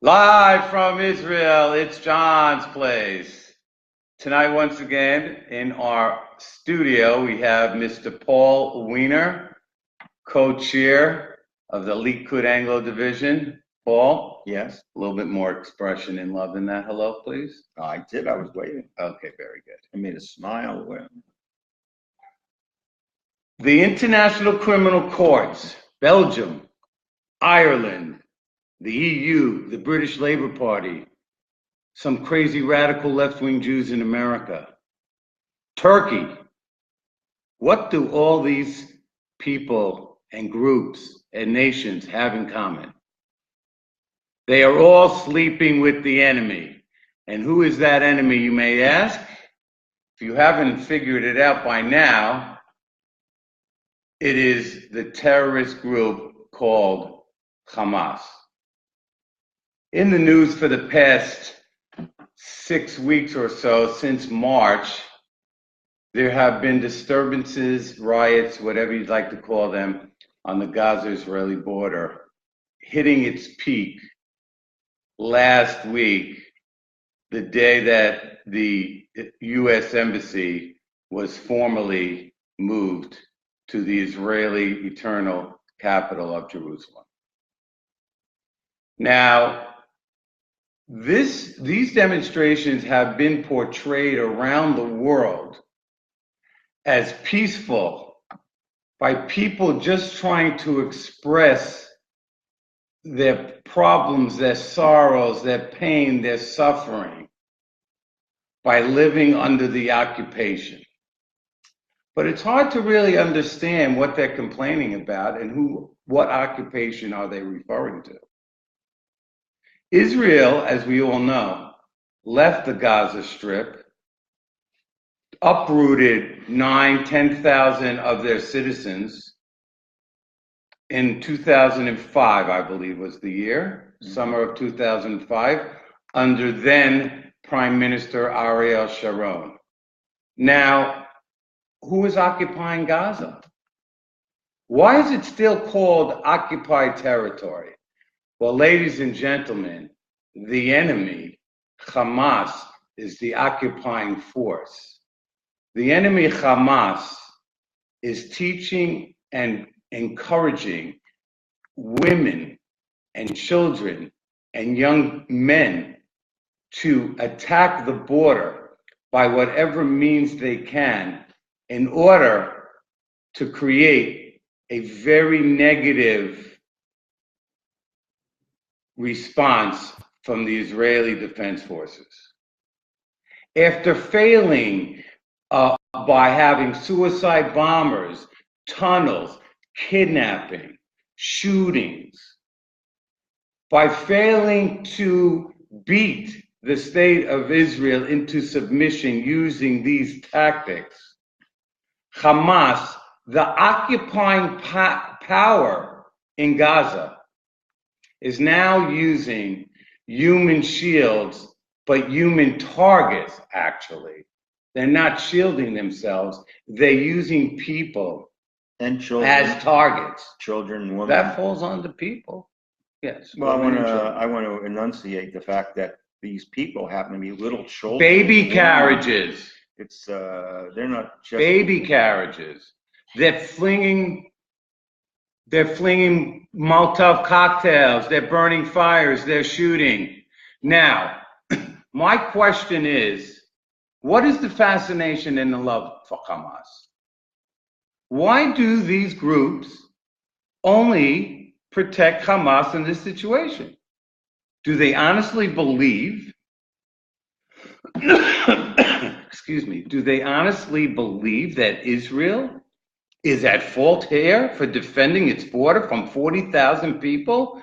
Live from Israel, it's John's Place. Tonight, once again, in our studio, we have Mr. Paul Wiener, co-chair of the Likud Anglo Division. Paul? Yes. A little bit more expression and love than that. Hello, please. I did. I was waiting. Okay, very good. I made a smile. The International Criminal Courts, Belgium, Ireland, the EU, the British Labour Party, some crazy radical left-wing Jews in America, Turkey. What do all these people and groups and nations have in common? They are all sleeping with the enemy. And who is that enemy, you may ask? If you haven't figured it out by now, it is the terrorist group called Hamas. In the news for the past 6 weeks or so, since March, there have been disturbances, riots, whatever you'd like to call them, on the Gaza-Israeli border, hitting its peak last week, the day that the U.S. Embassy was formally moved to the Israeli eternal capital of Jerusalem. Now, these demonstrations have been portrayed around the world as peaceful by people just trying to express their problems, their sorrows, their pain, their suffering by living under the occupation. But it's hard to really understand what they're complaining about and what occupation are they referring to. Israel, as we all know, left the Gaza Strip, uprooted 10,000 of their citizens in 2005, I believe was the year, summer of 2005, under then Prime Minister Ariel Sharon. Now, who is occupying Gaza? Why is it still called occupied territory? Well, ladies and gentlemen, the enemy, Hamas, is the occupying force. The enemy, Hamas, is teaching and encouraging women and children and young men to attack the border by whatever means they can in order to create a very negative response from the Israeli Defense Forces. After failing by having suicide bombers, tunnels, kidnapping, shootings, by failing to beat the state of Israel into submission using these tactics, Hamas, the occupying power in Gaza, is now using human shields, but human targets, actually. They're not shielding themselves. They're using people and children as targets. Children, women. That falls on the people. Yes. Well, I want to enunciate the fact that these people happen to be little children. Baby carriages. It's they're not just baby carriages. They're flinging Molotov cocktails, they're burning fires, they're shooting. Now, my question is, what is the fascination and the love for Hamas? Why do these groups only protect Hamas in this situation? Do they honestly believe, excuse me, do they honestly believe that Israel is at fault here for defending its border from 40,000 people,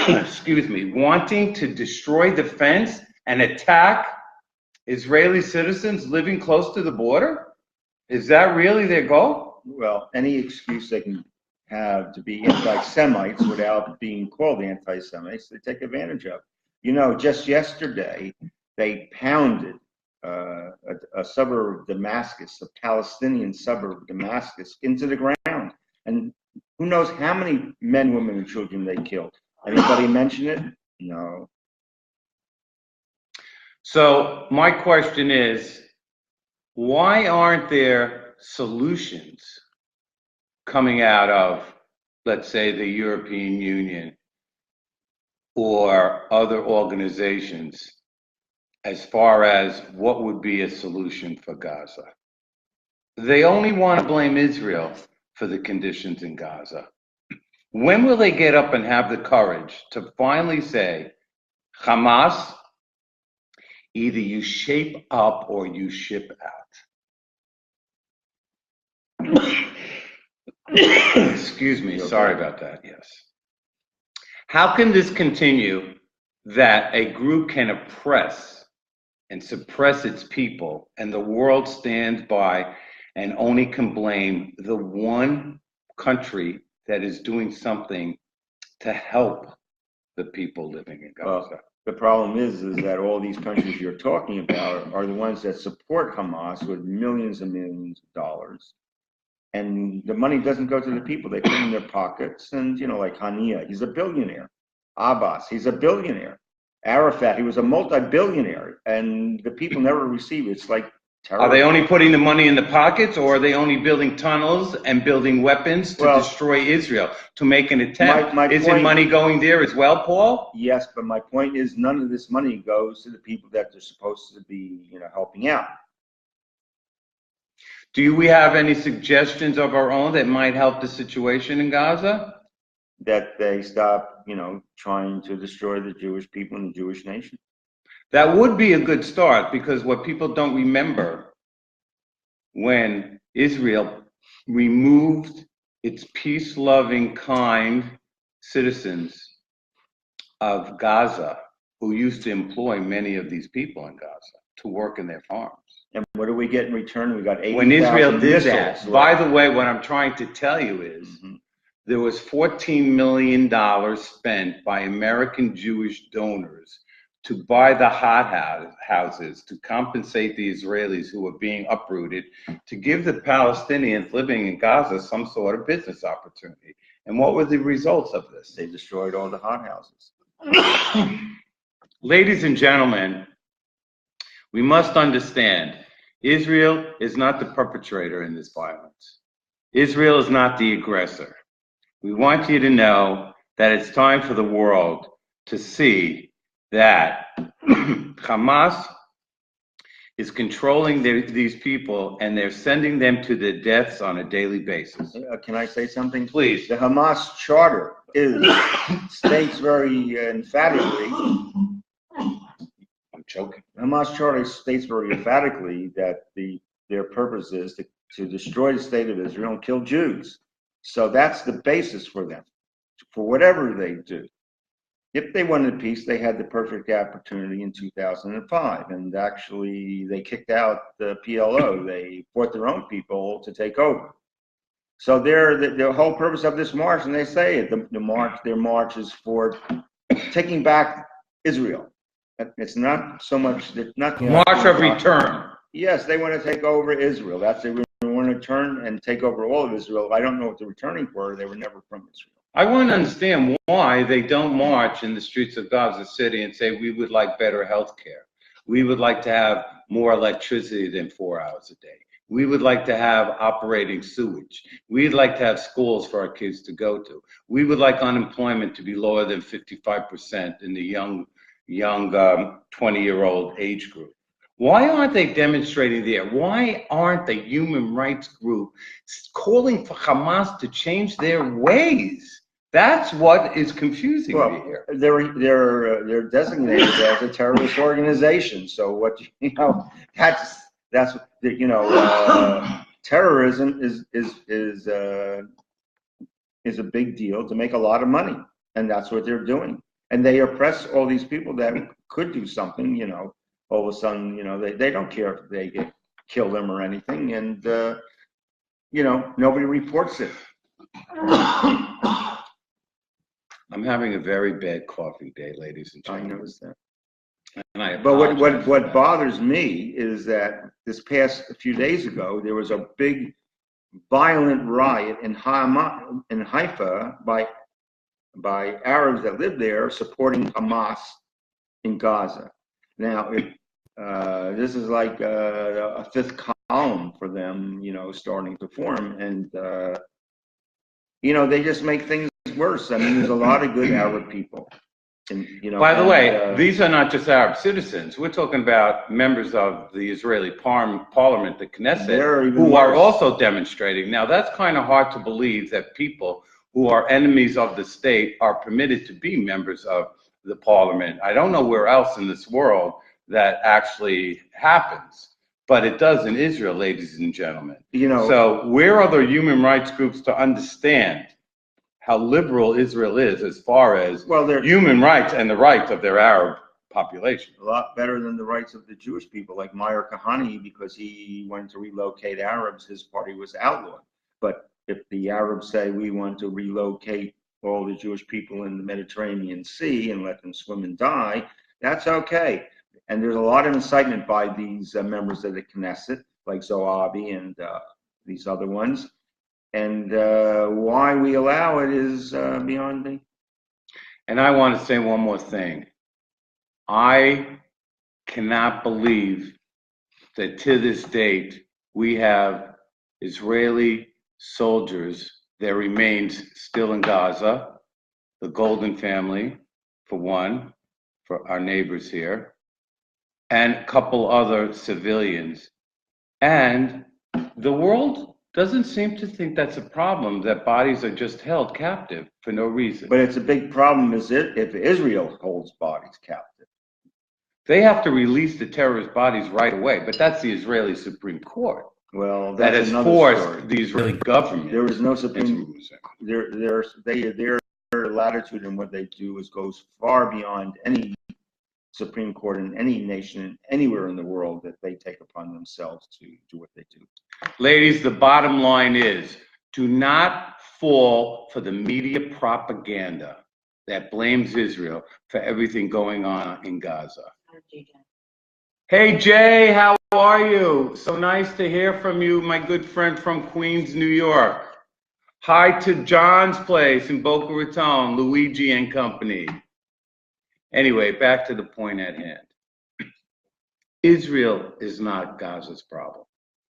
excuse me, wanting to destroy the fence and attack Israeli citizens living close to the border? Is that really their goal? Well, any excuse they can have to be anti-Semites without being called anti-Semites, they take advantage of. You know, just yesterday, they pounded a suburb of Damascus, a Palestinian suburb of Damascus, into the ground. And who knows how many men, women, and children they killed. Anybody mention it? No. So my question is, why aren't there solutions coming out of, let's say, the European Union or other organizations as far as what would be a solution for Gaza? They only want to blame Israel for the conditions in Gaza. When will they get up and have the courage to finally say, Hamas, either you shape up or you ship out? Excuse me, sorry about that, yes. How can this continue that a group can oppress and suppress its people and the world stands by and only can blame the one country that is doing something to help the people living in Gaza? Well, the problem is that all these countries you're talking about are the ones that support Hamas with millions and millions of dollars. And the money doesn't go to the people. They put it in their pockets. And, like Hania, he's a billionaire. Abbas, he's a billionaire. Arafat, he was a multi-billionaire. And the people never receive it. It's like terror. Are they only putting the money in the pockets, or are they only building tunnels and building weapons to destroy Israel, to make an attempt? Isn't money going there as well, Paul? Yes, but my point is none of this money goes to the people that they're supposed to be, helping out. Do we have any suggestions of our own that might help the situation in Gaza? That they stop, trying to destroy the Jewish people and the Jewish nation. That would be a good start, because what people don't remember, when Israel removed its peace-loving, kind citizens of Gaza, who used to employ many of these people in Gaza to work in their farms. And what do we get in return? We got 80,000 When Israel did that, missiles. by the way, what I'm trying to tell you is, there was $14 million spent by American Jewish donors to buy the houses, to compensate the Israelis who were being uprooted, to give the Palestinians living in Gaza some sort of business opportunity. And what were the results of this? They destroyed all the hot houses. Ladies and gentlemen, we must understand, Israel is not the perpetrator in this violence. Israel is not the aggressor. We want you to know that it's time for the world to see that Hamas is controlling these people, and they're sending them to their deaths on a daily basis. Can I say something? Please. The Hamas charter states very emphatically. I'm joking. The Hamas charter states very emphatically that their purpose is to destroy the state of Israel and kill Jews. So that's the basis for them, for whatever they do. If they wanted peace, they had the perfect opportunity in 2005, and actually they kicked out the PLO. They fought their own people to take over. So the whole purpose of this march, and they say it, their march is for taking back Israel. It's not so much that nothing. March of return. Yes, they want to take over Israel. They want to turn and take over all of Israel. I don't know what they're returning for. They were never from Israel. I want to understand why they don't march in the streets of Gaza City and say, we would like better health care. We would like to have more electricity than 4 hours a day. We would like to have operating sewage. We'd like to have schools for our kids to go to. We would like unemployment to be lower than 55% in the young 20-year-old age group. Why aren't they demonstrating there? Why aren't the human rights group calling for Hamas to change their ways? That's what is confusing me here. They're designated as a terrorist organization. So that's terrorism is a big deal to make a lot of money, and that's what they're doing. And they oppress all these people that could do something. All of a sudden, they don't care if they kill them or anything, and nobody reports it. I'm having a very bad coughing day, ladies and gentlemen. I noticed that. And but what bothers me is that this past a few days ago, there was a big violent riot in Haifa by by Arabs that live there supporting Hamas in Gaza. Now, this is like a fifth column for them, starting to form, and they just make things worse. I mean, there's a lot of good Arab people. And, By the way, these are not just Arab citizens. We're talking about members of the Israeli parliament, the Knesset, who are also demonstrating. Now, that's kind of hard to believe that people who are enemies of the state are permitted to be members of the parliament. I don't know where else in this world that actually happens, but it does in Israel, ladies and gentlemen. So where are the human rights groups to understand how liberal Israel is as far as human rights and the rights of their Arab population? A lot better than the rights of the Jewish people, like Meir Kahane, because he wanted to relocate Arabs, his party was outlawed. But if the Arabs say we want to relocate all the Jewish people in the Mediterranean Sea and let them swim and die, that's okay. And there's a lot of incitement by these members of the Knesset, like Zoabi and these other ones. And why we allow it is beyond me. And I want to say one more thing. I cannot believe that to this date we have Israeli soldiers, their remains still in Gaza, the Golden family, for one, for our neighbors here, and a couple other civilians. And the world doesn't seem to think that's a problem, that bodies are just held captive for no reason. But it's a big problem if Israel holds bodies captive. They have to release the terrorist bodies right away, but that's the Israeli Supreme Court. Well, that has forced the Israeli government. There is no Supreme. Their latitude in what they do goes far beyond any Supreme Court in any nation anywhere in the world that they take upon themselves to do what they do. Ladies, the bottom line is, do not fall for the media propaganda that blames Israel for everything going on in Gaza. Hey Jay, how are you? So nice to hear from you, my good friend from Queens, New York. Hi to John's place in Boca Raton, Luigi and company. Anyway, back to the point at hand. Israel is not Gaza's problem.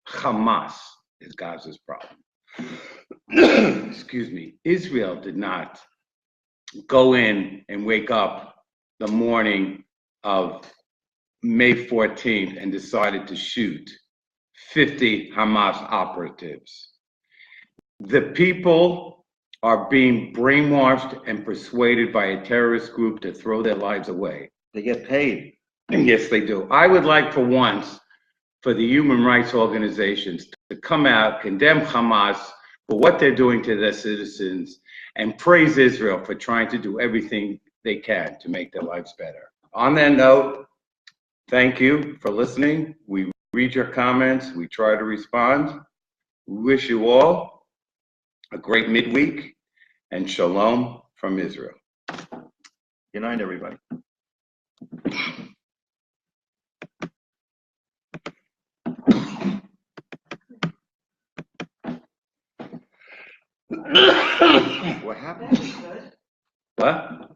Hamas is Gaza's problem. Excuse me. Israel did not go in and wake up the morning of May 14th and decided to shoot 50 Hamas operatives. The people are being brainwashed and persuaded by a terrorist group to throw their lives away. They get paid. Yes, they do. I would like for once for the human rights organizations to come out, condemn Hamas for what they're doing to their citizens, and praise Israel for trying to do everything they can to make their lives better. On that note, thank you for listening. We read your comments. We try to respond. We wish you all a great midweek and shalom from Israel. Good night, everybody. What happened? What?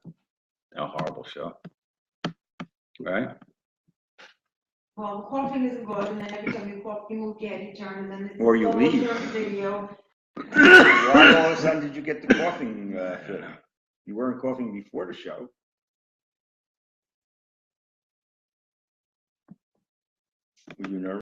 A horrible show. Right? Well, the coughing isn't good, and then every time you cough, you move your head, you turn, and then it's Or you leave. video. Why all of a sudden did you get the coughing fit? You weren't coughing before the show. Were you nervous?